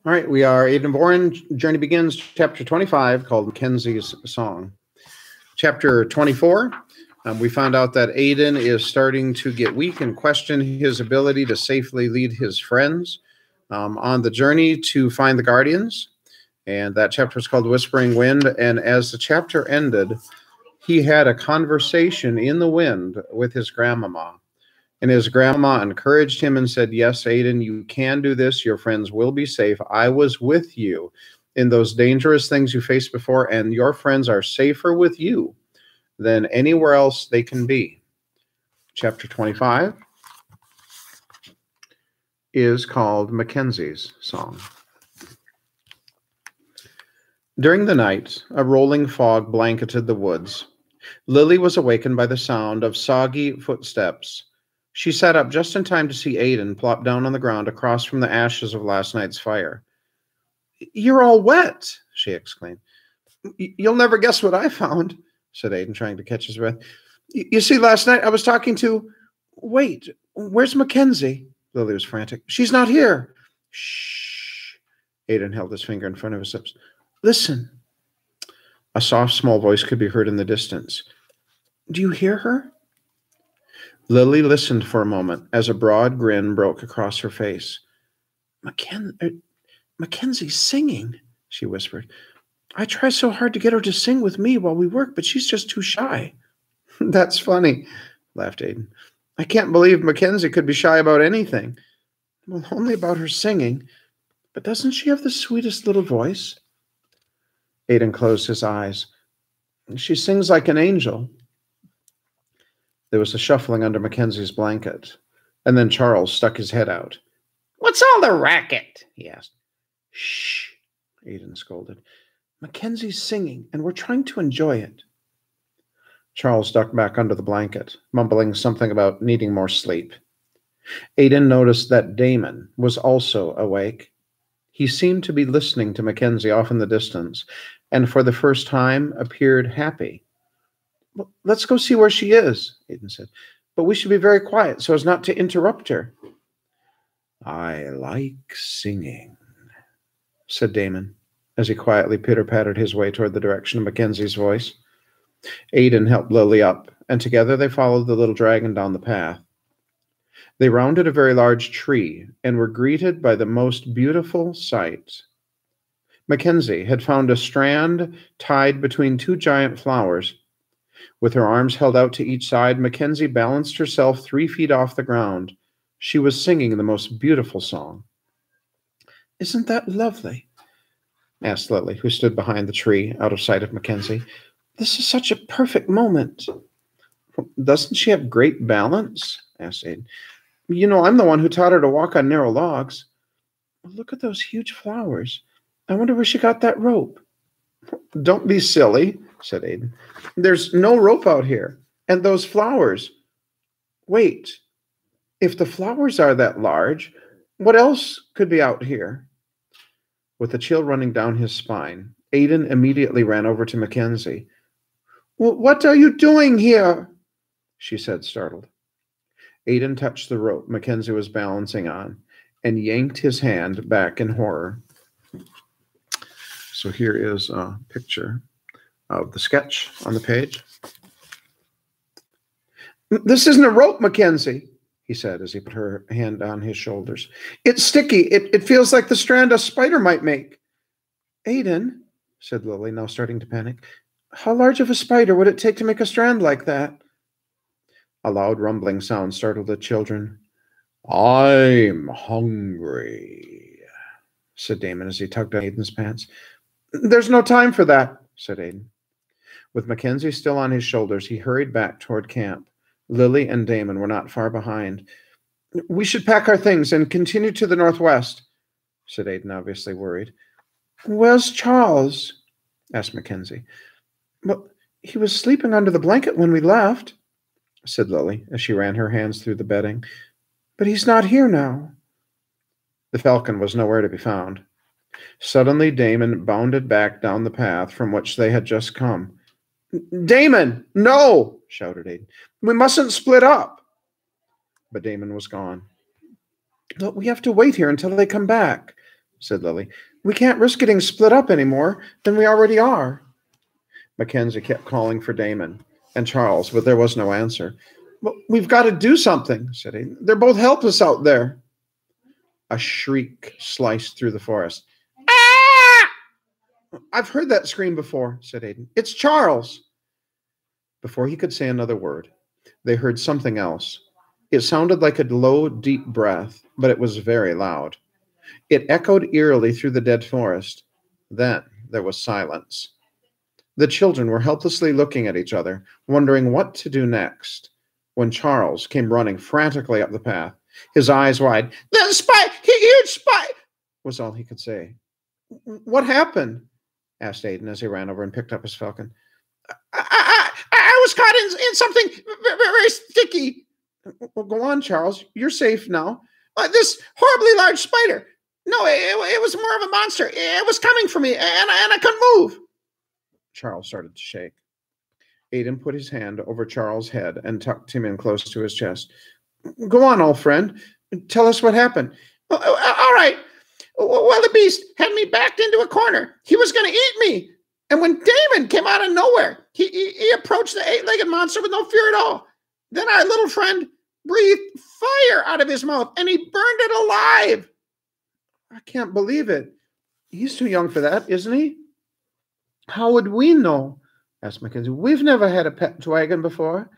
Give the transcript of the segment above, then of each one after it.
All right, we are Aidan and Oren. Journey begins, chapter 25, called Mackenzie's Song. Chapter 24, we found out that Aidan is starting to get weak and question his ability to safely lead his friends on the journey to find the Guardians. And that chapter is called Whispering Wind. And as the chapter ended, he had a conversation in the wind with his grandmama. And his grandma encouraged him and said, yes, Aidan, you can do this. Your friends will be safe. I was with you in those dangerous things you faced before, and your friends are safer with you than anywhere else they can be. Chapter 25 is called Mackenzie's Song. During the night, a rolling fog blanketed the woods. Lily was awakened by the sound of soggy footsteps. She sat up just in time to see Aidan plop down on the ground across from the ashes of last night's fire. "You're all wet," she exclaimed. "You'll never guess what I found," said Aidan, trying to catch his breath. "You see, last night I was talking to... Wait, where's Mackenzie?" Lily was frantic. "She's not here." "Shh." Aidan held his finger in front of his lips. "Listen." A soft, small voice could be heard in the distance. "Do you hear her?" Lily listened for a moment as a broad grin broke across her face. Mackenzie's singing," she whispered. "I try so hard to get her to sing with me while we work, but she's just too shy." "That's funny," laughed Aidan. "I can't believe Mackenzie could be shy about anything." "Well, only about her singing. But doesn't she have the sweetest little voice?" Aidan closed his eyes. "She sings like an angel." There was a shuffling under Mackenzie's blanket, and then Charles stuck his head out. "What's all the racket?" he asked. "Shh," Aidan scolded. "Mackenzie's singing, and we're trying to enjoy it." Charles ducked back under the blanket, mumbling something about needing more sleep. Aidan noticed that Damon was also awake. He seemed to be listening to Mackenzie off in the distance, and for the first time appeared happy. "Well, let's go see where she is," Aidan said. "But we should be very quiet so as not to interrupt her." "I like singing," said Damon, as he quietly pitter-pattered his way toward the direction of Mackenzie's voice. Aidan helped Lily up, and together they followed the little dragon down the path. They rounded a very large tree and were greeted by the most beautiful sight. Mackenzie had found a strand tied between two giant flowers. With her arms held out to each side, Mackenzie balanced herself 3 feet off the ground. She was singing the most beautiful song. "Isn't that lovely?" asked Lily, who stood behind the tree, out of sight of Mackenzie. "This is such a perfect moment." "Doesn't she have great balance?" asked Aidan. "You know, I'm the one who taught her to walk on narrow logs." "Look at those huge flowers. I wonder where she got that rope." "Don't be silly," said Aidan. "There's no rope out here. And those flowers. Wait, if the flowers are that large, what else could be out here?" With a chill running down his spine, Aidan immediately ran over to Mackenzie. "Well, what are you doing here?" she said, startled. Aidan touched the rope Mackenzie was balancing on and yanked his hand back in horror. So here is a picture of the sketch on the page. "This isn't a rope, Mackenzie," he said as he put her hand on his shoulders. "It's sticky. It feels like the strand a spider might make." "Aidan," said Lily, now starting to panic, "how large of a spider would it take to make a strand like that?" A loud rumbling sound startled the children. "I'm hungry," said Damon as he tugged on Aidan's pants. "There's no time for that," said Aidan. With Mackenzie still on his shoulders, he hurried back toward camp. Lily and Damon were not far behind. "We should pack our things and continue to the northwest," said Aidan, obviously worried. "Where's Charles?" asked Mackenzie. "Well, he was sleeping under the blanket when we left," said Lily, as she ran her hands through the bedding. "But he's not here now." The falcon was nowhere to be found. Suddenly, Damon bounded back down the path from which they had just come. "Damon, no!" shouted Aidan. "We mustn't split up." But Damon was gone. "But we have to wait here until they come back," said Lily. We can't risk getting split up any more than we already are. Mackenzie kept calling for Damon and Charles, but there was no answer. Well, we've got to do something, said Aidan. They're both helpless out there. A shriek sliced through the forest. Ah! I've heard that scream before, said Aidan. It's Charles. Before he could say another word, they heard something else. It sounded like a low, deep breath, but it was very loud. It echoed eerily through the dead forest. Then there was silence. The children were helplessly looking at each other, wondering what to do next, when Charles came running frantically up the path, his eyes wide. The spy! Huge spy! Was all he could say. What happened? Asked Aidan as he ran over and picked up his falcon. I was caught in something very, very sticky. Well, go on, Charles. You're safe now. This horribly large spider. No, it was more of a monster. It was coming for me, and I couldn't move. Charles started to shake. Aidan put his hand over Charles' head and tucked him in close to his chest. Go on, old friend. Tell us what happened. All right. Well, the beast had me backed into a corner. He was going to eat me. And when Damon came out of nowhere, he approached the eight-legged monster with no fear at all. Then our little friend breathed fire out of his mouth, and he burned it alive. I can't believe it. He's too young for that, isn't he? How would we know? Asked Mackenzie. We've never had a pet dragon before.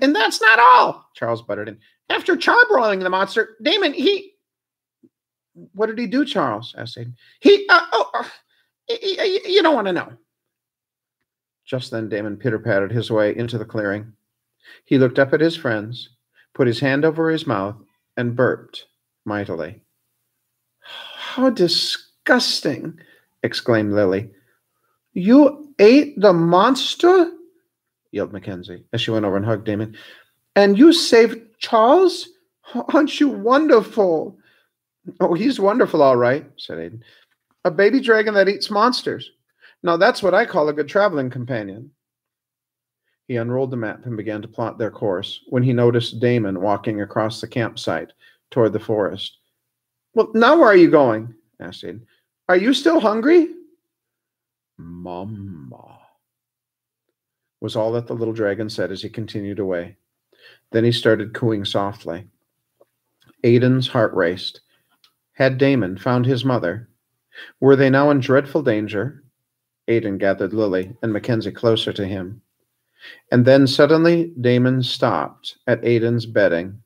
And that's not all, Charles butted in. After charbroiling the monster, Damon, he... What did he do, Charles? Asked Aidan. You don't want to know. Just then, Damon pitter-pattered his way into the clearing. He looked up at his friends, put his hand over his mouth, and burped mightily. How disgusting, exclaimed Lily. You ate the monster? Yelled Mackenzie as she went over and hugged Damon. And you saved Charles? Aren't you wonderful? Oh, he's wonderful, all right, said Aidan. A baby dragon that eats monsters. Now that's what I call a good traveling companion. He unrolled the map and began to plot their course when he noticed Damon walking across the campsite toward the forest. Well, now where are you going? Asked Aidan. Are you still hungry? Mama, was all that the little dragon said as he continued away. Then he started cooing softly. Aidan's heart raced. Had Damon found his mother? Were they now in dreadful danger? Aidan gathered Lily and Mackenzie closer to him. And then suddenly Damon stopped at Aidan's bedding.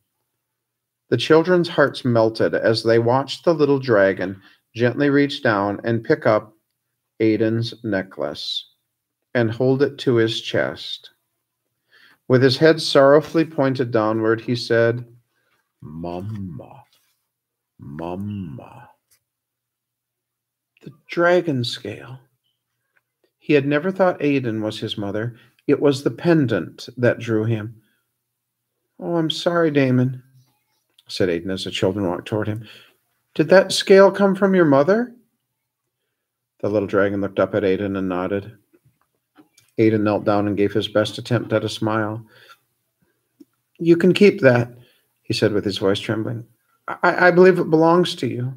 The children's hearts melted as they watched the little dragon gently reach down and pick up Aidan's necklace and hold it to his chest. With his head sorrowfully pointed downward, he said, Mama, Mama. The dragon scale. He had never thought Aidan was his mother. It was the pendant that drew him. Oh, I'm sorry, Damon, said Aidan as the children walked toward him. Did that scale come from your mother? The little dragon looked up at Aidan and nodded. Aidan knelt down and gave his best attempt at a smile. You can keep that, he said with his voice trembling. I believe it belongs to you.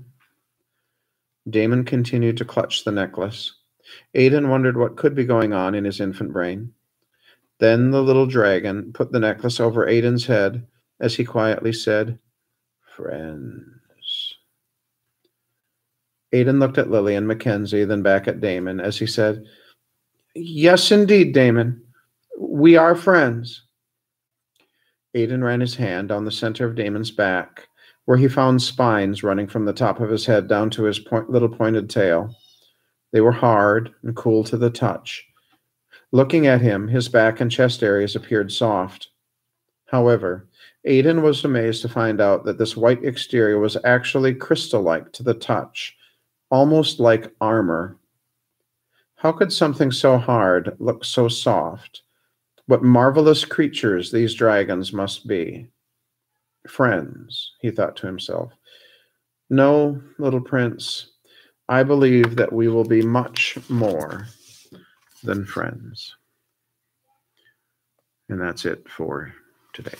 Damon continued to clutch the necklace. Aidan wondered what could be going on in his infant brain. Then the little dragon put the necklace over Aidan's head as he quietly said, Friends. Aidan looked at Lily and Mackenzie, then back at Damon as he said, Yes, indeed, Damon. We are friends. Aidan ran his hand down the center of Damon's back, where he found spines running from the top of his head down to his little pointed tail. They were hard and cool to the touch. Looking at him, his back and chest areas appeared soft. However, Aidan was amazed to find out that this white exterior was actually crystal-like to the touch, almost like armor. How could something so hard look so soft? What marvelous creatures these dragons must be. Friends, he thought to himself. No, little prince, I believe that we will be much more than friends. And that's it for today.